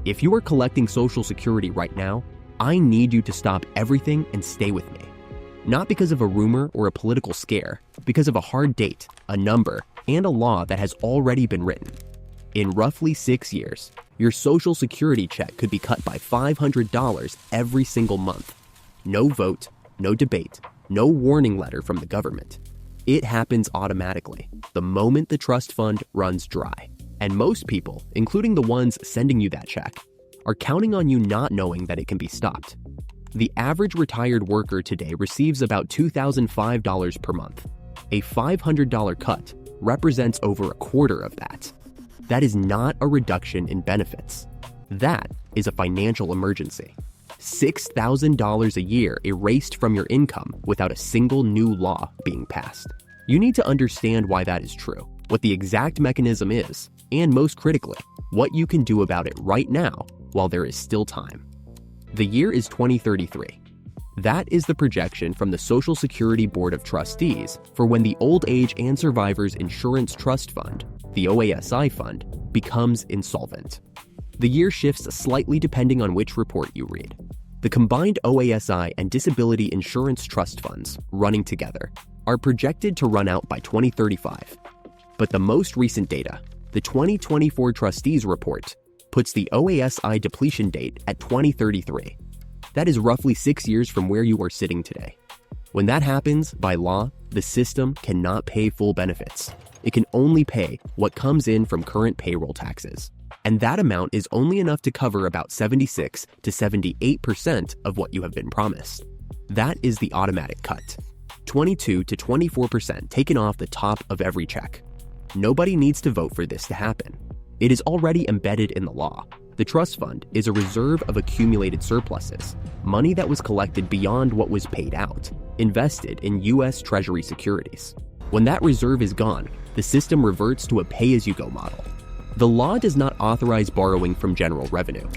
If you are collecting Social Security right now, I need you to stop everything and stay with me. Not because of a rumor or a political scare, because of a hard date, a number, and a law that has already been written. In roughly 6 years, your Social Security check could be cut by $500 every single month. No vote, no debate, no warning letter from the government. It happens automatically, the moment the trust fund runs dry. And most people, including the ones sending you that check, are counting on you not knowing that it can be stopped. The average retired worker today receives about $2,005 per month. A $500 cut represents over a quarter of that. That is not a reduction in benefits. That is a financial emergency. $6,000 a year erased from your income without a single new law being passed. You need to understand why that is true, what the exact mechanism is, and most critically, what you can do about it right now while there is still time. The year is 2033. That is the projection from the Social Security Board of Trustees for when the Old Age and Survivors Insurance Trust Fund, the OASI fund, becomes insolvent. The year shifts slightly depending on which report you read. The combined OASI and disability insurance trust funds, running together, are projected to run out by 2035. But the most recent data, the 2024 Trustees Report, puts the OASI depletion date at 2033. That is roughly 6 years from where you are sitting today. When that happens, by law, the system cannot pay full benefits. It can only pay what comes in from current payroll taxes. And that amount is only enough to cover about 76 to 78% of what you have been promised. That is the automatic cut. 22 to 24% taken off the top of every check. Nobody needs to vote for this to happen. It is already embedded in the law. The trust fund is a reserve of accumulated surpluses, money that was collected beyond what was paid out, invested in U.S. Treasury securities. When that reserve is gone, the system reverts to a pay-as-you-go model. The law does not authorize borrowing from general revenue.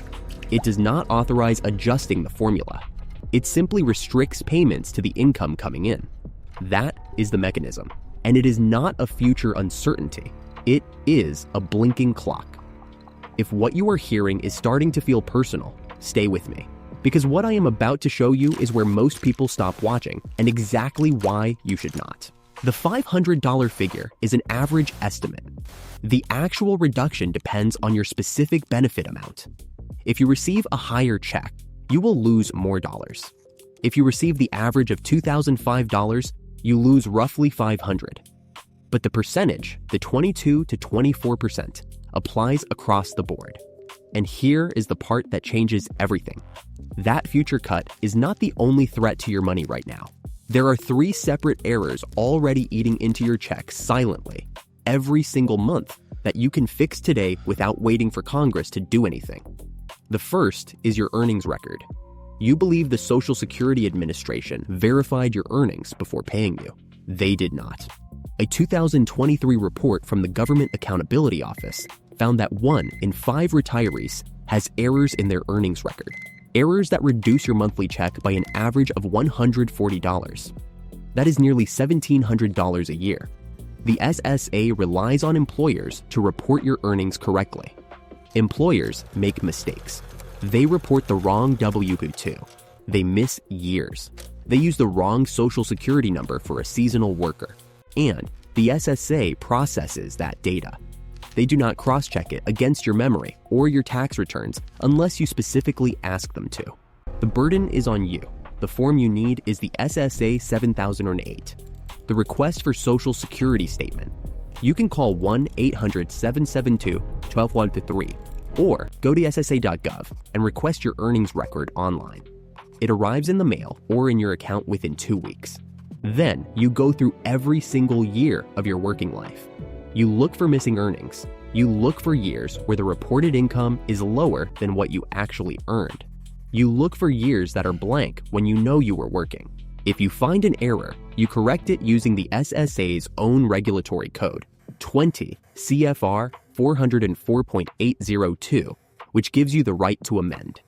It does not authorize adjusting the formula. It simply restricts payments to the income coming in. That is the mechanism, and it is not a future uncertainty. It is a blinking clock. If what you are hearing is starting to feel personal, stay with me, because what I am about to show you is where most people stop watching and exactly why you should not. The $500 figure is an average estimate. The actual reduction depends on your specific benefit amount. If you receive a higher check, you will lose more dollars. If you receive the average of $2,005, you lose roughly $500. But the percentage, the 22 to 24%, applies across the board. And here is the part that changes everything. That future cut is not the only threat to your money right now. There are 3 separate errors already eating into your check silently, every single month, that you can fix today without waiting for Congress to do anything. The first is your earnings record. You believe the Social Security Administration verified your earnings before paying you. They did not. A 2023 report from the Government Accountability Office found that 1 in 5 retirees has errors in their earnings record. Errors that reduce your monthly check by an average of $140. That is nearly $1,700 a year. The SSA relies on employers to report your earnings correctly. Employers make mistakes. They report the wrong W-2. They miss years. They use the wrong Social Security number for a seasonal worker. And the SSA processes that data. They do not cross-check it against your memory or your tax returns unless you specifically ask them to. The burden is on you. The form you need is the SSA 7008, the Request for Social Security Statement. You can call 1-800-772-12153 or go to ssa.gov and request your earnings record online. It arrives in the mail or in your account within 2 weeks. Then you go through every single year of your working life. You look for missing earnings. You look for years where the reported income is lower than what you actually earned. You look for years that are blank when you know you were working. If you find an error, you correct it using the SSA's own regulatory code, 20 CFR 404.802, which gives you the right to amend.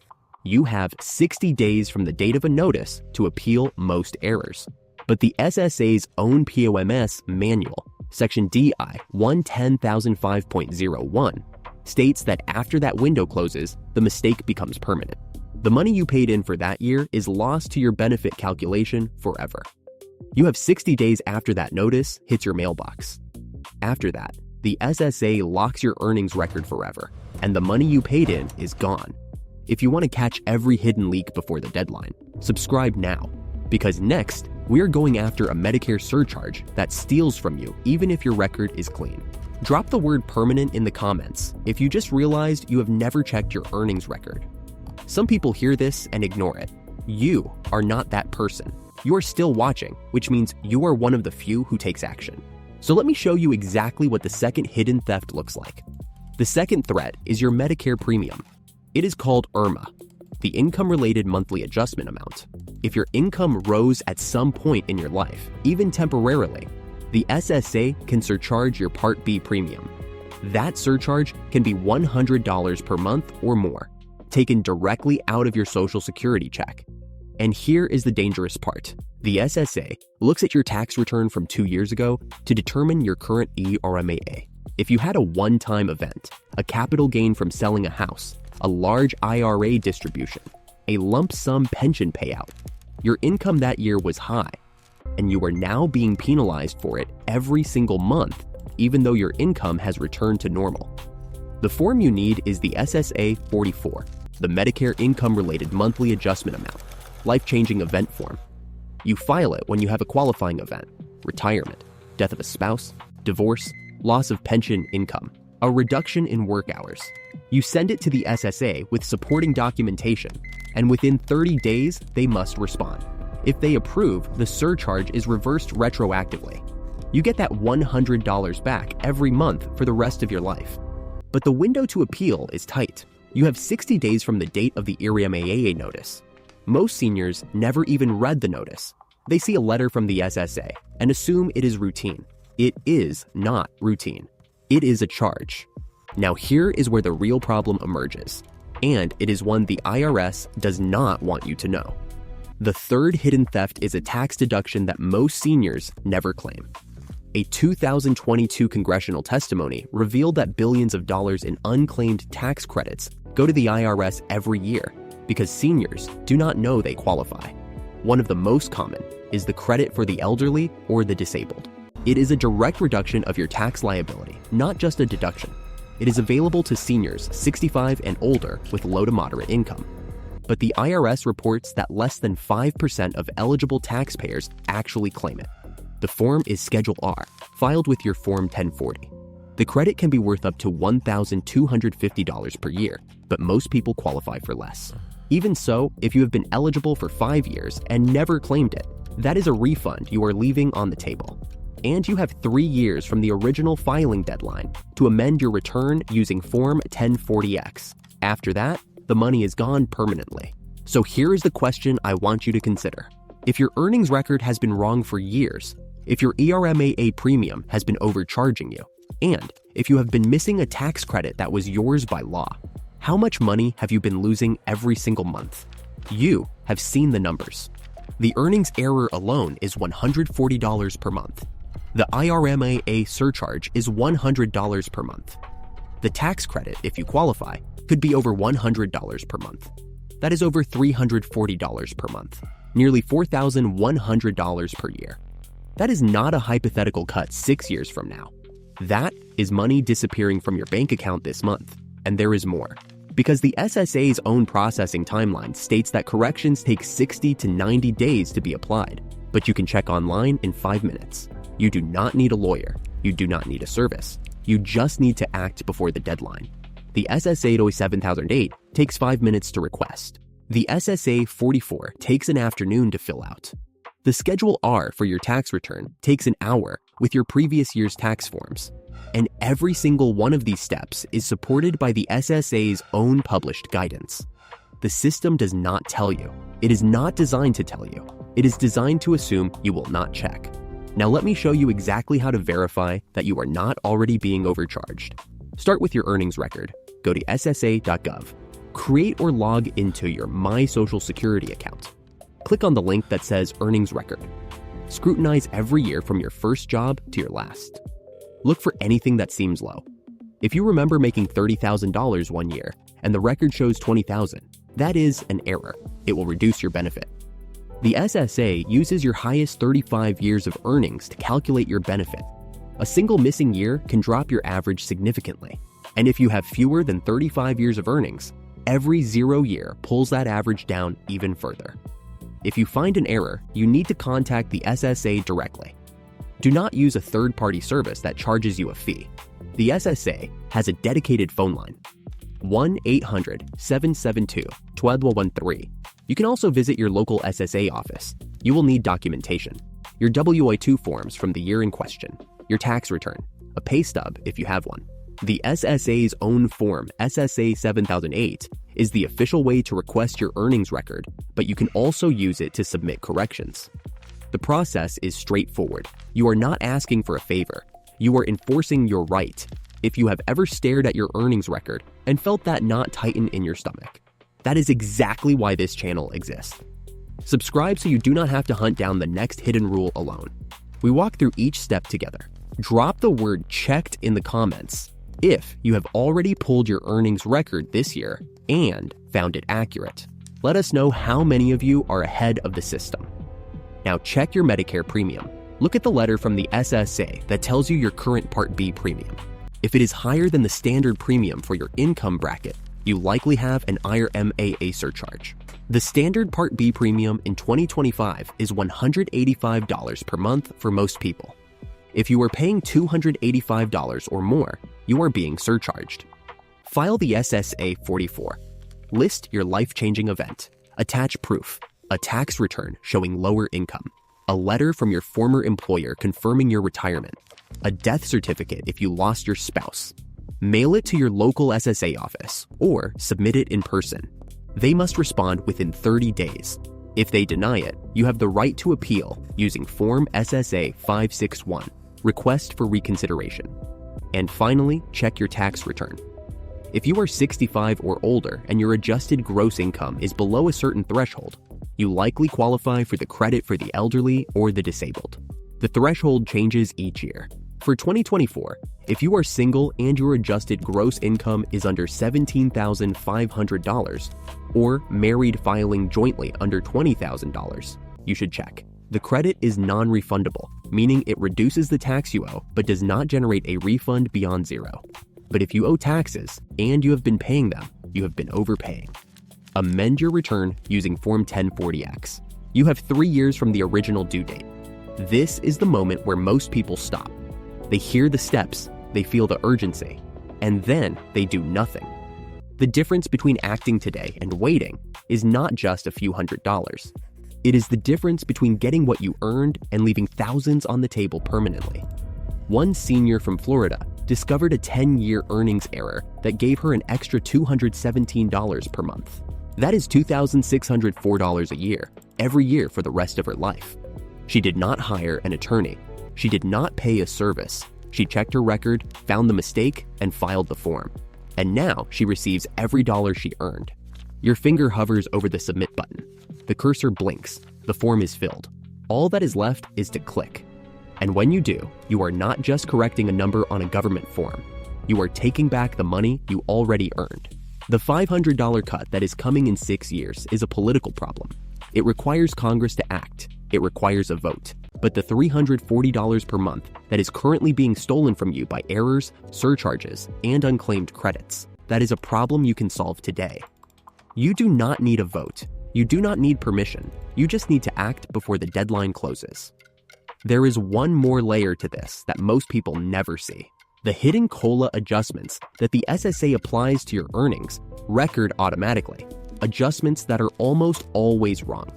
You have 60 days from the date of a notice to appeal most errors. But the SSA's own POMS manual, Section DI 110005.01, states that after that window closes, the mistake becomes permanent. The money you paid in for that year is lost to your benefit calculation forever. You have 60 days after that notice hits your mailbox. After that, the SSA locks your earnings record forever, and the money you paid in is gone. If you want to catch every hidden leak before the deadline, subscribe now, because next, we're going after a Medicare surcharge that steals from you even if your record is clean. Drop the word permanent in the comments if you just realized you have never checked your earnings record. Some people hear this and ignore it. You are not that person. You are still watching, which means you are one of the few who takes action. So let me show you exactly what the second hidden theft looks like. The second threat is your Medicare premium. It is called IRMA, the income-related monthly adjustment amount. If your income rose at some point in your life, even temporarily, the SSA can surcharge your Part B premium. That surcharge can be $100 per month or more, taken directly out of your Social Security check. And here is the dangerous part. The SSA looks at your tax return from 2 years ago to determine your current ERMAA. If you had a one-time event, a capital gain from selling a house, a large IRA distribution, a lump sum pension payout, your income that year was high, and you are now being penalized for it every single month, even though your income has returned to normal. The form you need is the SSA 44, the Medicare Income-Related Monthly Adjustment Amount, life-changing event form. You file it when you have a qualifying event, retirement, death of a spouse, divorce, loss of pension income, a reduction in work hours. You send it to the SSA with supporting documentation, and within 30 days, they must respond. If they approve, the surcharge is reversed retroactively. You get that $100 back every month for the rest of your life. But the window to appeal is tight. You have 60 days from the date of the ERMAA notice. Most seniors never even read the notice. They see a letter from the SSA and assume it is routine. It is not routine. It is a charge. Now here is where the real problem emerges, and it is one the IRS does not want you to know. The third hidden theft is a tax deduction that most seniors never claim. A 2022 congressional testimony revealed that billions of dollars in unclaimed tax credits go to the IRS every year because seniors do not know they qualify. One of the most common is the credit for the elderly or the disabled. It is a direct reduction of your tax liability, not just a deduction. It is available to seniors 65 and older with low to moderate income. But the IRS reports that less than 5% of eligible taxpayers actually claim it. The form is Schedule R, filed with your Form 1040. The credit can be worth up to $1,250 per year, but most people qualify for less. Even so, if you have been eligible for 5 years and never claimed it, that is a refund you are leaving on the table. And you have 3 years from the original filing deadline to amend your return using Form 1040X. After that, the money is gone permanently. So here is the question I want you to consider. If your earnings record has been wrong for years, if your ERMAA premium has been overcharging you, and if you have been missing a tax credit that was yours by law, how much money have you been losing every single month? You have seen the numbers. The earnings error alone is $140 per month. The ERMAA surcharge is $100 per month. The tax credit, if you qualify, could be over $100 per month. That is over $340 per month, nearly $4,100 per year. That is not a hypothetical cut 6 years from now. That is money disappearing from your bank account this month, and there is more. Because the SSA's own processing timeline states that corrections take 60 to 90 days to be applied, but you can check online in 5 minutes. You do not need a lawyer. You do not need a service. You just need to act before the deadline. The SSA 7008 takes 5 minutes to request. The SSA 44 takes an afternoon to fill out. The Schedule R for your tax return takes an hour with your previous year's tax forms. And every single one of these steps is supported by the SSA's own published guidance. The system does not tell you. It is not designed to tell you. It is designed to assume you will not check. Now let me show you exactly how to verify that you are not already being overcharged. Start with your earnings record. Go to ssa.gov. Create or log into your My Social Security account. Click on the link that says Earnings Record. Scrutinize every year from your first job to your last. Look for anything that seems low. If you remember making $30,000 one year and the record shows $20,000, that is an error. It will reduce your benefit. The SSA uses your highest 35 years of earnings to calculate your benefit. A single missing year can drop your average significantly. And if you have fewer than 35 years of earnings, every 0 year pulls that average down even further. If you find an error, you need to contact the SSA directly. Do not use a third-party service that charges you a fee. The SSA has a dedicated phone line, 1-800-772-1213. You can also visit your local SSA office. You will need documentation, your W-2 forms from the year in question, your tax return, a pay stub if you have one. The SSA's own form, SSA 7008, is the official way to request your earnings record, but you can also use it to submit corrections. The process is straightforward. You are not asking for a favor. You are enforcing your right. If you have ever stared at your earnings record and felt that knot tighten in your stomach, that is exactly why this channel exists. Subscribe so you do not have to hunt down the next hidden rule alone. We walk through each step together. Drop the word checked in the comments if you have already pulled your earnings record this year and found it accurate. Let us know how many of you are ahead of the system. Now check your Medicare premium. Look at the letter from the SSA that tells you your current Part B premium. If it is higher than the standard premium for your income bracket, you likely have an IRMAA surcharge. The standard Part B premium in 2025 is $185 per month for most people. If you are paying $285 or more, you are being surcharged. File the SSA 44. List your life-changing event. Attach proof, a tax return showing lower income, a letter from your former employer confirming your retirement, a death certificate if you lost your spouse. Mail it to your local SSA office or submit it in person. They must respond within 30 days. If they deny it, you have the right to appeal using Form SSA 561, Request for Reconsideration. And finally, check your tax return. If you are 65 or older and your adjusted gross income is below a certain threshold, you likely qualify for the credit for the elderly or the disabled. The threshold changes each year. For 2024, if you are single and your adjusted gross income is under $17,500, or married filing jointly under $20,000, you should check. The credit is non-refundable, meaning it reduces the tax you owe but does not generate a refund beyond zero. But if you owe taxes and you have been paying them, you have been overpaying. Amend your return using Form 1040X. You have 3 years from the original due date. This is the moment where most people stop. They hear the steps, they feel the urgency, and then they do nothing. The difference between acting today and waiting is not just a few $100s. It is the difference between getting what you earned and leaving thousands on the table permanently. One senior from Florida discovered a 10-year earnings error that gave her an extra $217 per month. That is $2,604 a year, every year for the rest of her life. She did not hire an attorney. She did not pay a service. She checked her record, found the mistake, and filed the form. And now she receives every dollar she earned. Your finger hovers over the submit button. The cursor blinks. The form is filled. All that is left is to click. And when you do, you are not just correcting a number on a government form. You are taking back the money you already earned. The $500 cut that is coming in 6 years is a political problem. It requires Congress to act. It requires a vote. But the $340 per month that is currently being stolen from you by errors, surcharges, and unclaimed credits, that is a problem you can solve today. You do not need a vote. You do not need permission. You just need to act before the deadline closes. There is one more layer to this that most people never see. The hidden COLA adjustments that the SSA applies to your earnings record automatically, adjustments that are almost always wrong.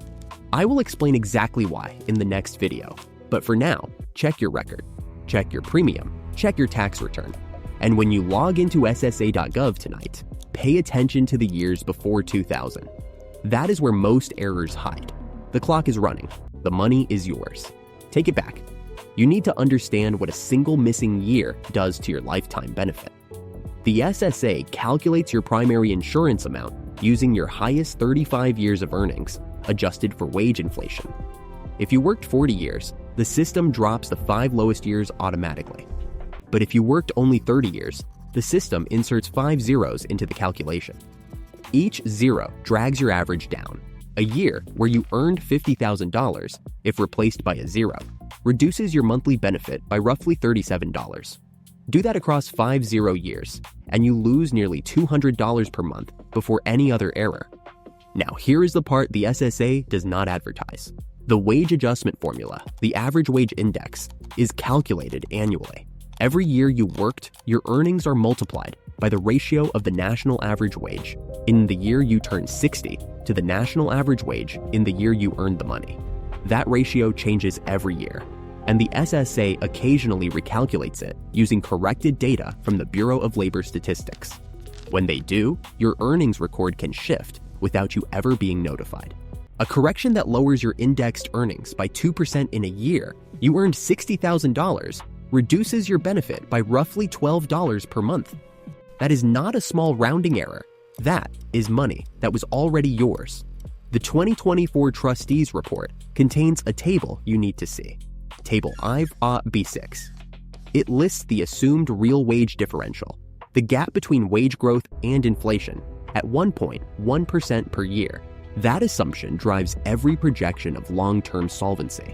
I will explain exactly why in the next video, but for now, check your record, check your premium, check your tax return, and when you log into SSA.gov tonight, pay attention to the years before 2000. That is where most errors hide. The clock is running. The money is yours. Take it back. You need to understand what a single missing year does to your lifetime benefit. The SSA calculates your primary insurance amount using your highest 35 years of earnings, adjusted for wage inflation. If you worked 40 years, the system drops the 5 lowest years automatically. But if you worked only 30 years, the system inserts 5 zeros into the calculation. Each zero drags your average down. A year where you earned $50,000, if replaced by a zero, reduces your monthly benefit by roughly $37. Do that across 5 0 years, and you lose nearly $200 per month before any other error. Now, here is the part the SSA does not advertise. The wage adjustment formula, the average wage index, is calculated annually. Every year you worked, your earnings are multiplied by the ratio of the national average wage in the year you turn 60 to the national average wage in the year you earned the money. That ratio changes every year, and the SSA occasionally recalculates it using corrected data from the Bureau of Labor Statistics. When they do, your earnings record can shift without you ever being notified. A correction that lowers your indexed earnings by 2% in a year you earned $60,000 reduces your benefit by roughly $12 per month. That is not a small rounding error. That is money that was already yours. The 2024 Trustees Report contains a table you need to see. Table IV-B6. It lists the assumed real wage differential, the gap between wage growth and inflation, at 1.1% per year. That assumption drives every projection of long-term solvency.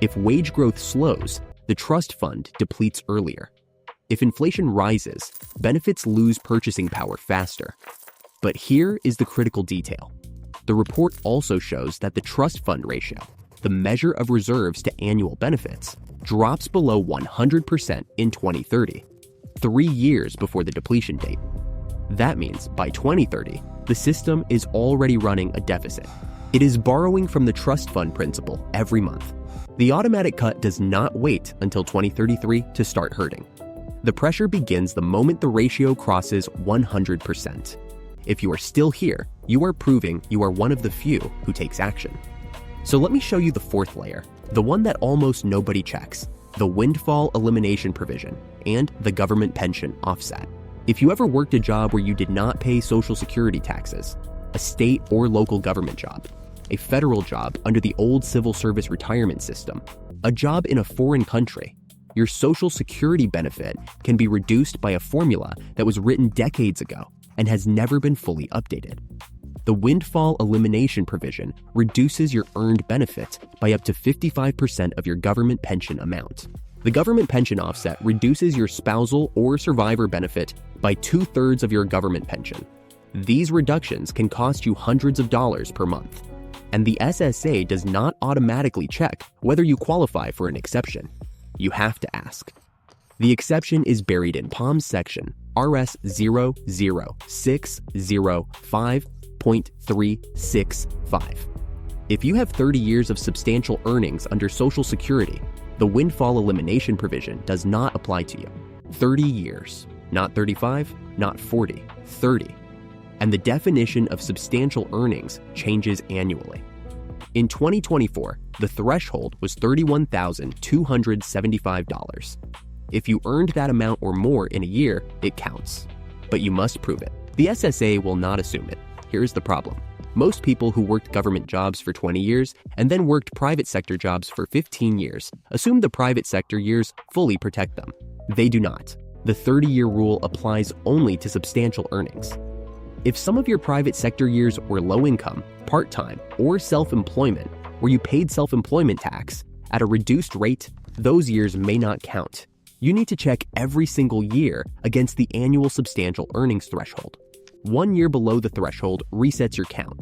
If wage growth slows, the trust fund depletes earlier. If inflation rises, benefits lose purchasing power faster. But here is the critical detail. The report also shows that the trust fund ratio, the measure of reserves to annual benefits, drops below 100% in 2030, 3 years before the depletion date. That means by 2030, the system is already running a deficit. It is borrowing from the trust fund principal every month. The automatic cut does not wait until 2033 to start hurting. The pressure begins the moment the ratio crosses 100%. If you are still here, you are proving you are one of the few who takes action. So let me show you the fourth layer, the one that almost nobody checks, the windfall elimination provision and the government pension offset. If you ever worked a job where you did not pay Social Security taxes, a state or local government job, a federal job under the old civil service retirement system, a job in a foreign country, your Social Security benefit can be reduced by a formula that was written decades ago and has never been fully updated. The windfall elimination provision reduces your earned benefit by up to 55% of your government pension amount. The government pension offset reduces your spousal or survivor benefit by 2/3 of your government pension. These reductions can cost you hundreds of dollars per month. And the SSA does not automatically check whether you qualify for an exception. You have to ask. The exception is buried in POM's section RS 00605.365. If you have 30 years of substantial earnings under Social Security, the windfall elimination provision does not apply to you. 30 years, not 35, not 40, 30. And the definition of substantial earnings changes annually. In 2024, the threshold was $31,275. If you earned that amount or more in a year, it counts. But you must prove it. The SSA will not assume it. Here's the problem. Most people who worked government jobs for 20 years and then worked private sector jobs for 15 years assume the private sector years fully protect them. They do not. The 30-year rule applies only to substantial earnings. If some of your private sector years were low income, part-time, or self-employment, where you paid self-employment tax at a reduced rate, those years may not count. You need to check every single year against the annual substantial earnings threshold. 1 year below the threshold resets your count.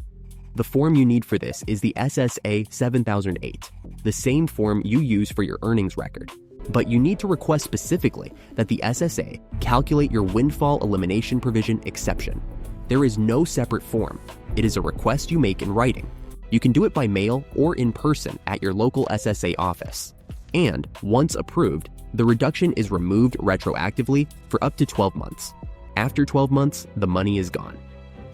The form you need for this is the SSA 7008, the same form you use for your earnings record. But you need to request specifically that the SSA calculate your windfall elimination provision exception. There is no separate form. It is a request you make in writing. You can do it by mail or in person at your local SSA office. And once approved, the reduction is removed retroactively for up to 12 months. After 12 months, the money is gone.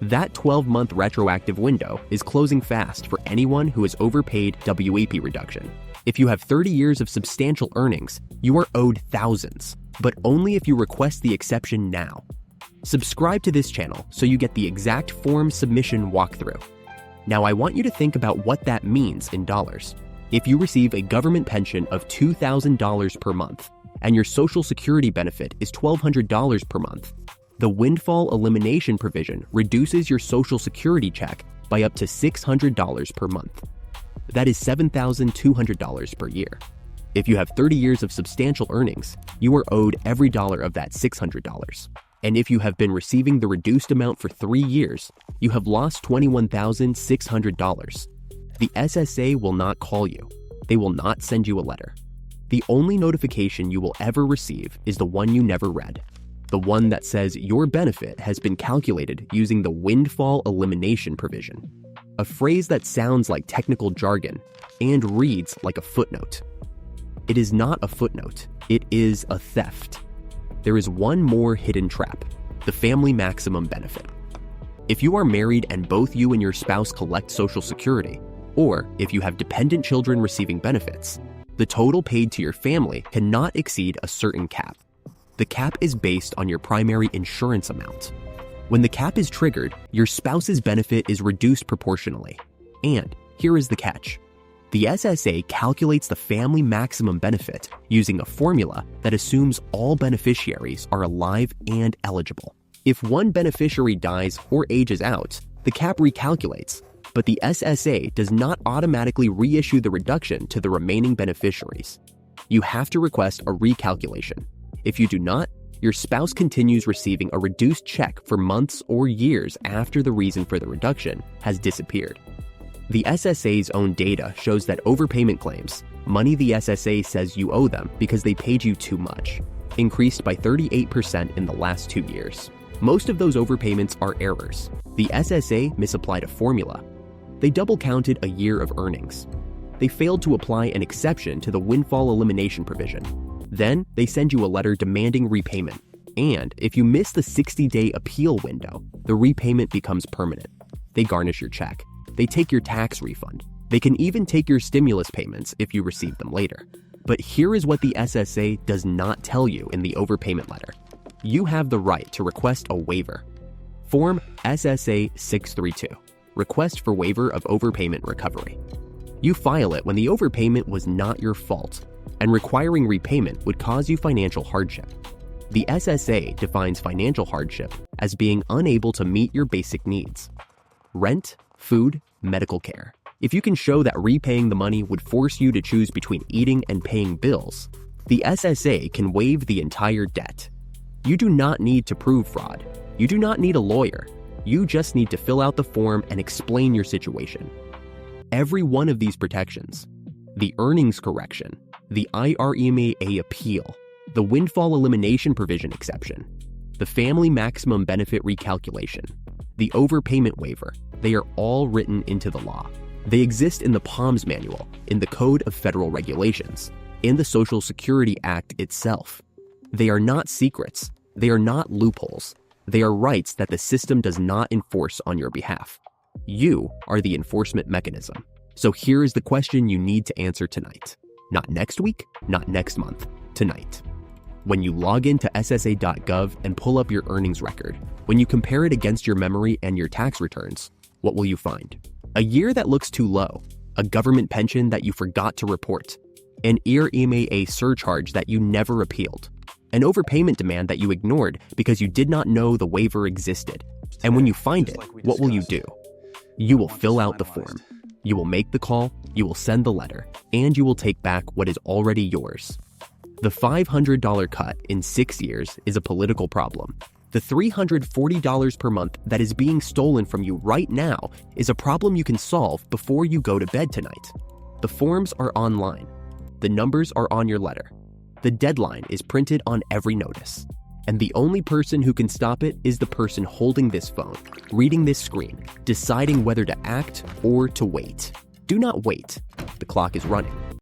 That 12-month retroactive window is closing fast for anyone who has overpaid WAP reduction. If you have 30 years of substantial earnings, you are owed thousands, but only if you request the exception now. Subscribe to this channel so you get the exact form submission walkthrough. Now I want you to think about what that means in dollars. If you receive a government pension of $2,000 per month and your Social Security benefit is $1,200 per month. The windfall elimination provision reduces your Social Security check by up to $600 per month. That is $7,200 per year. If you have 30 years of substantial earnings, you are owed every dollar of that $600. And if you have been receiving the reduced amount for 3 years, you have lost $21,600. The SSA will not call you. They will not send you a letter. The only notification you will ever receive is the one you never read, the one that says your benefit has been calculated using the windfall elimination provision, a phrase that sounds like technical jargon and reads like a footnote. It is not a footnote, it is a theft. There is one more hidden trap, the family maximum benefit. If you are married and both you and your spouse collect Social Security, or if you have dependent children receiving benefits, the total paid to your family cannot exceed a certain cap. The cap is based on your primary insurance amount. When the cap is triggered, your spouse's benefit is reduced proportionally. And here is the catch. The SSA calculates the family maximum benefit using a formula that assumes all beneficiaries are alive and eligible. If one beneficiary dies or ages out, the cap recalculates, but the SSA does not automatically reissue the reduction to the remaining beneficiaries. You have to request a recalculation. If you do not, your spouse continues receiving a reduced check for months or years after the reason for the reduction has disappeared. The SSA's own data shows that overpayment claims, money the SSA says you owe them because they paid you too much, increased by 38% in the last 2 years. Most of those overpayments are errors. The SSA misapplied a formula. They double-counted a year of earnings. They failed to apply an exception to the windfall elimination provision. Then, they send you a letter demanding repayment. And if you miss the 60-day appeal window, the repayment becomes permanent. They garnish your check. They take your tax refund. They can even take your stimulus payments if you receive them later. But here is what the SSA does not tell you in the overpayment letter. You have the right to request a waiver. Form SSA 632, Request for Waiver of Overpayment Recovery. You file it when the overpayment was not your fault, and requiring repayment would cause you financial hardship. The SSA defines financial hardship as being unable to meet your basic needs: rent, food, medical care. If you can show that repaying the money would force you to choose between eating and paying bills, the SSA can waive the entire debt. You do not need to prove fraud. You do not need a lawyer. You just need to fill out the form and explain your situation. Every one of these protections, the earnings correction, the IRMAA appeal, the windfall elimination provision exception, the family maximum benefit recalculation, the overpayment waiver, they are all written into the law. They exist in the POMS manual, in the Code of Federal Regulations, in the Social Security Act itself. They are not secrets. They are not loopholes. They are rights that the system does not enforce on your behalf. You are the enforcement mechanism. So here is the question you need to answer tonight. Not next week, not next month, tonight. When you log into SSA.gov and pull up your earnings record, when you compare it against your memory and your tax returns, what will you find? A year that looks too low, a government pension that you forgot to report, an IRMAA surcharge that you never appealed, an overpayment demand that you ignored because you did not know the waiver existed. And when you find it, what will you do? You will fill out the form. You will make the call, you will send the letter, and you will take back what is already yours. The $500 cut in 6 years is a political problem. The $340 per month that is being stolen from you right now is a problem you can solve before you go to bed tonight. The forms are online. The numbers are on your letter. The deadline is printed on every notice. And the only person who can stop it is the person holding this phone, reading this screen, deciding whether to act or to wait. Do not wait. The clock is running.